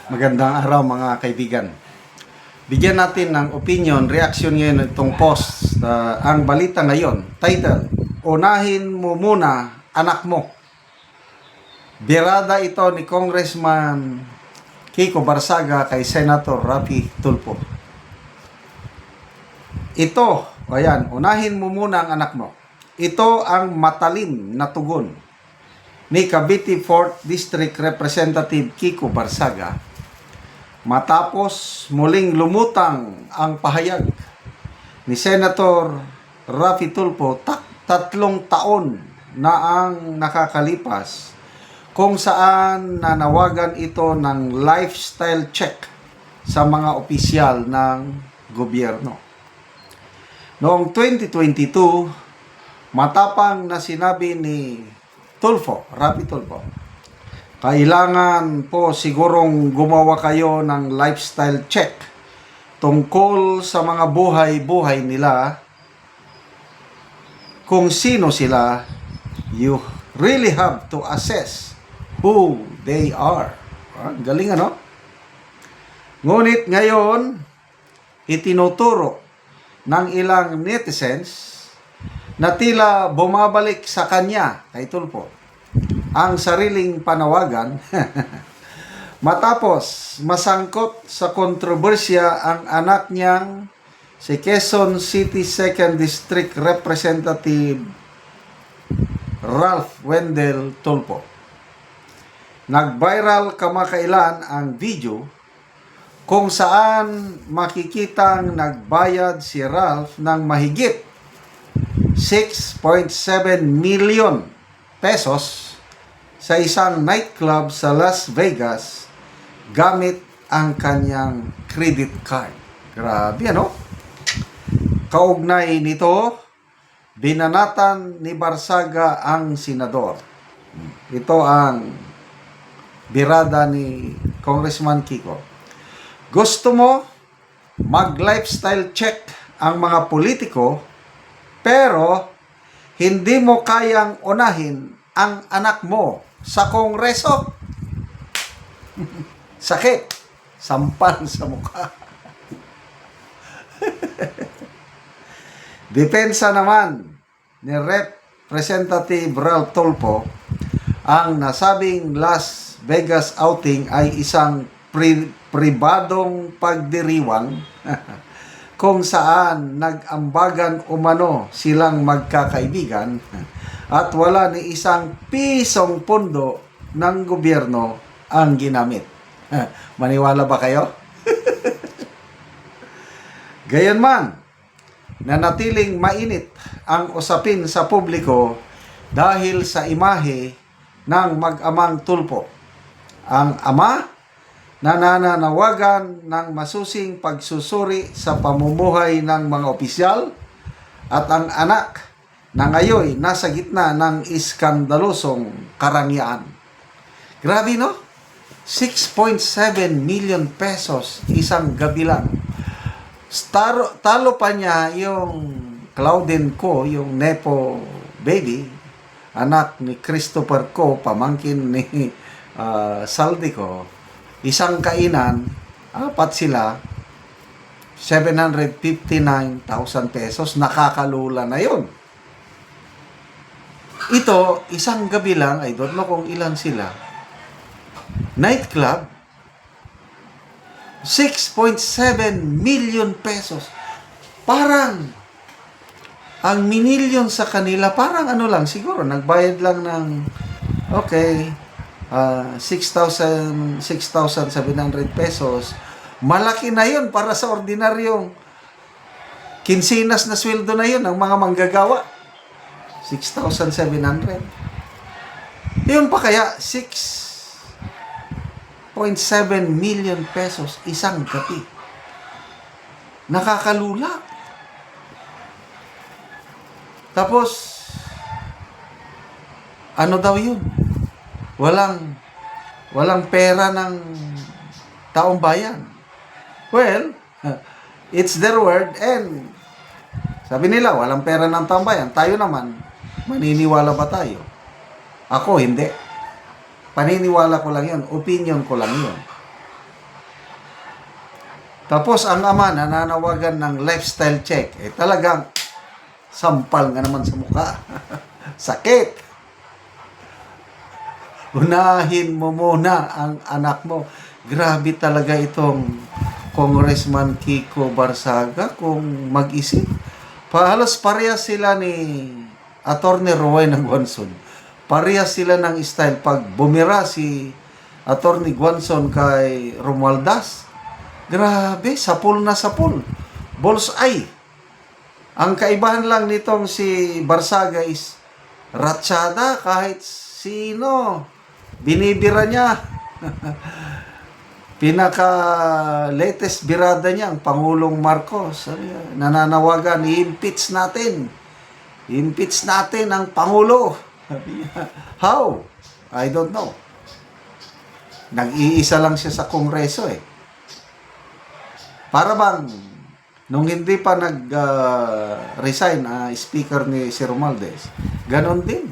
Magandang araw mga kaibigan. Bigyan natin ng opinion, reaction ngayon itong post. Ang balita ngayon, title, Unahin mo muna anak mo. Birada ito ni Congressman Kiko Barsaga kay Senator Raffy Tulfo. Ito, ayan, unahin mo muna ang anak mo. Ito ang matalim na tugon ni Cavite 4th District Representative Kiko Barsaga matapos muling lumutang ang pahayag ni Senator Raffy Tulfo 3 taon na ang nakakalipas kung saan nanawagan ito ng lifestyle check sa mga opisyal ng gobyerno. Noong 2022, matapang na sinabi ni Raffy Tulfo, kailangan po sigurong gumawa kayo ng lifestyle check tungkol sa mga buhay-buhay nila, kung sino sila. You really have to assess who they are. Galing ano? Ngunit ngayon, itinuturo ng ilang netizens na tila bumabalik sa kanya, kay Tulfo, ang sariling panawagan matapos masangkot sa kontrobersya ang anak niyang si Quezon City 2nd District Representative Ralph Wendell Tulfo. Nag-viral kamakailan ang video kung saan makikitang nagbayad si Ralph ng mahigit 6.7 million pesos sa isang nightclub sa Las Vegas gamit ang kanyang credit card. Grabe, ano? Kaugnay nito, binanatan ni Barsaga ang senador. Ito ang birada ni Congressman Kiko. Gusto mo mag-lifestyle check ang mga politiko, pero hindi mo kayang unahin ang anak mo sa Kongreso? Sakit. Sampan sa mukha. Depensa naman ni Representative Ralph Tulfo, ang nasabing Las Vegas outing ay isang pribadong pagdiriwang kung saan nag-ambagan umano silang magkakaibigan at wala ni isang pisong pondo ng gobyerno ang ginamit. Maniwala ba kayo? Gayunman, nanatiling mainit ang usapin sa publiko dahil sa imahe ng mag-amang Tulfo. Ang ama nananawagan ng masusing pagsusuri sa pamumuhay ng mga opisyal at ang anak na ngayon nasa gitna ng iskandalosong karangyaan. Grabe, no? 6.7 million pesos isang gabi lang. Talo pa niya yung Claudine Ko, yung Nepo baby, anak ni Christopher Ko, pamangkin ni Saldi Ko. Isang kainan, 4 sila, 759,000 pesos, nakakalula na yun. Ito, isang gabi lang, I don't know kung ilan sila. Nightclub, 6.7 million pesos. Parang, ang minilyon sa kanila, parang ano lang, siguro, nagbayad lang ng, 6,700 pesos. Malaki na yun para sa ordinaryong kinsinas na sweldo na yun ng mga manggagawa. 6,700. Yun pa kaya 6.7 million pesos isang gabi. Nakakalula. Tapos, ano daw yun? Walang pera ng taong bayan. Well, it's their word, and sabi nila, walang pera ng taong bayan. Tayo naman, maniniwala ba tayo? Ako, hindi. Paniniwala ko lang yun. Opinion ko lang yun. Tapos ang ama nananawagan ng lifestyle check. Talagang sampal nga naman sa mukha. Sakit. Unahin mo muna ang anak mo. Grabe talaga itong Congressman Kiko Barsaga kung mag-isip. Halos parehas sila ni Attorney Rowena Guanzon. Parehas sila ng style. Pag bumira si Attorney Guanzon kay Romualdez, grabe, sapul na sapul. Bullseye. Ang kaibahan lang nitong si Barsaga is ratsyada kahit sino. Binibira niya. Pinaka-latest birada niya, ang Pangulong Marcos. Nananawagan, i-impeach natin. I-impeach natin ang Pangulo. How? I don't know. Nag-iisa lang siya sa Kongreso eh. Para bang, nung hindi pa nag-resign speaker ni si Romualdez, ganon din.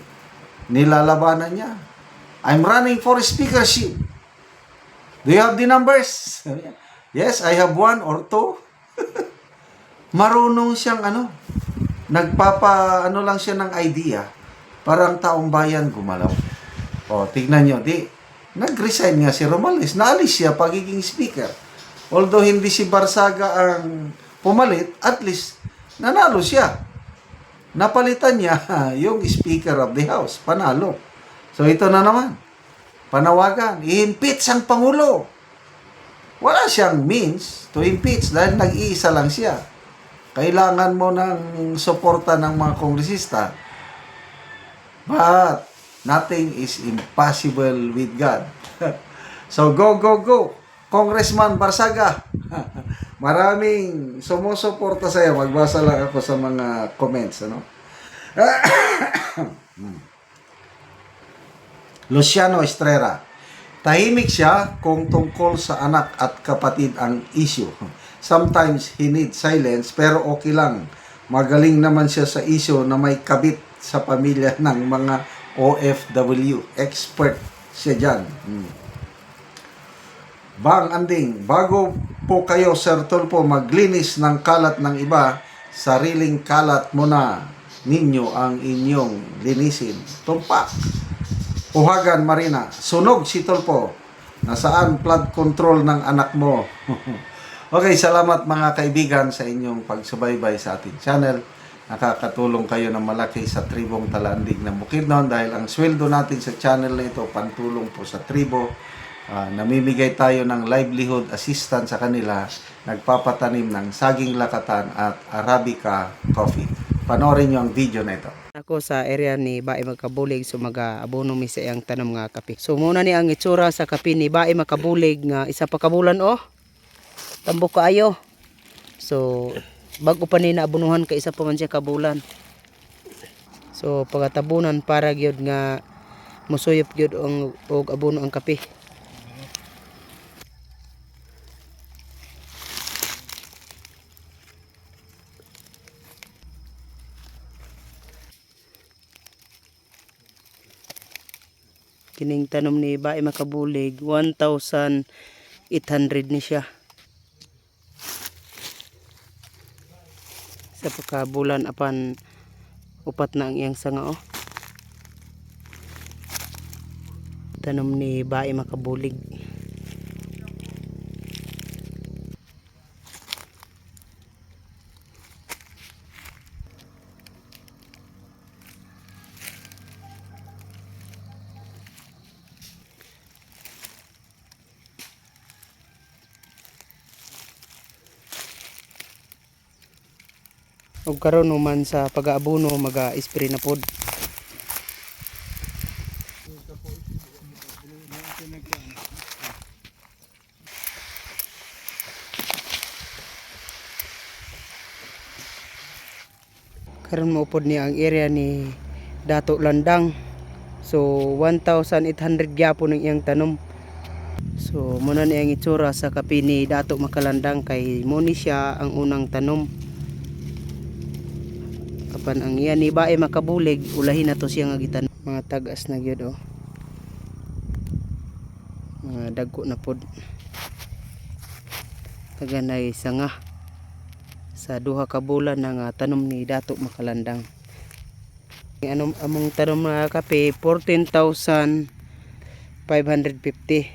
Nilalabanan niya. I'm running for speakership. Do you have the numbers? Yes, I have 1 or 2. Marunong siyang lang siya ng idea. Parang taong bayan gumalaw. O, tignan nyo, nag-resign nga si Romualdez. Naalis siya pagiging speaker. Although hindi si Barsaga ang pumalit, at least nanalo siya. Napalitan niya yung Speaker of the House. Panalo. So ito na naman. Panawagan. I-impeach ang Pangulo. Wala siyang means to impeach dahil nag-iisa lang siya. Kailangan mo ng suporta ng mga kongresista. But nothing is impossible with God. So go, go, go. Congressman Barsaga, maraming sumusuporta sa iyo. Magbasa lang ako sa mga comments. Luciano Estrera, tahimik siya kung tungkol sa anak at kapatid ang issue. Sometimes he needs silence pero okay lang. Magaling naman siya sa issue na may kabit sa pamilya ng mga OFW. Expert siya dyan. Bang Anding, bago po kayo, Sir Tulfo, maglinis ng kalat ng iba, sariling kalat muna ninyo ang inyong linisin. Tumpak. Uhagan Marina, sunog si Tulfo. Nasaan flood control ng anak mo? Okay, salamat mga kaibigan sa inyong pagsubaybay sa ating channel. Nakakatulong kayo ng malaki sa tribong Talandig ng Bukidnon dahil ang sweldo natin sa channel na ito, pantulong po sa tribo. Namimigay tayo ng livelihood assistance sa kanila, nagpapatanim ng saging lakatan at Arabica coffee. Panoorin nyo ang video na ito. Ako sa area ni Bae Makabulig, so mag-abono mi sa iyang tanom nga kape. So muna ni ang itsura sa kape ni Bae Makabulig nga isa pa kabulan tambok kaayo. So bago pa ni naabunuhan ka isa pa man siya kabulan. So pagatabunan para gyud nga musuyop gyud og abono ang kape. Kining tanom ni Bae Makabulig, 1,800 ni siya. Sa pagkabulan apan upat na ang iyang sanga Tanom ni Bae Makabulig. Ug karon man sa pag-aabono maga-spray na pod. Karon maupod ni ang area ni Dato Landang. So 1,800 gyapon ang iyang tanom. So muna ni ang itsura sa kape ni Dato Makalandang kay mo ni siya ang unang tanom. Kapan ang iya ni Bae Makabulig, ulahin na to siya nga gitan. Mga tagas na gyud mga dagko na pod. Kaganay sanga sa duha ka bulan ng tanom ni Dato Makalandang. Among tanom nga kape 14,550.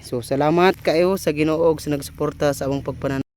So salamat kayo sa Ginoo ug sa nagsuporta sa among pagpanan.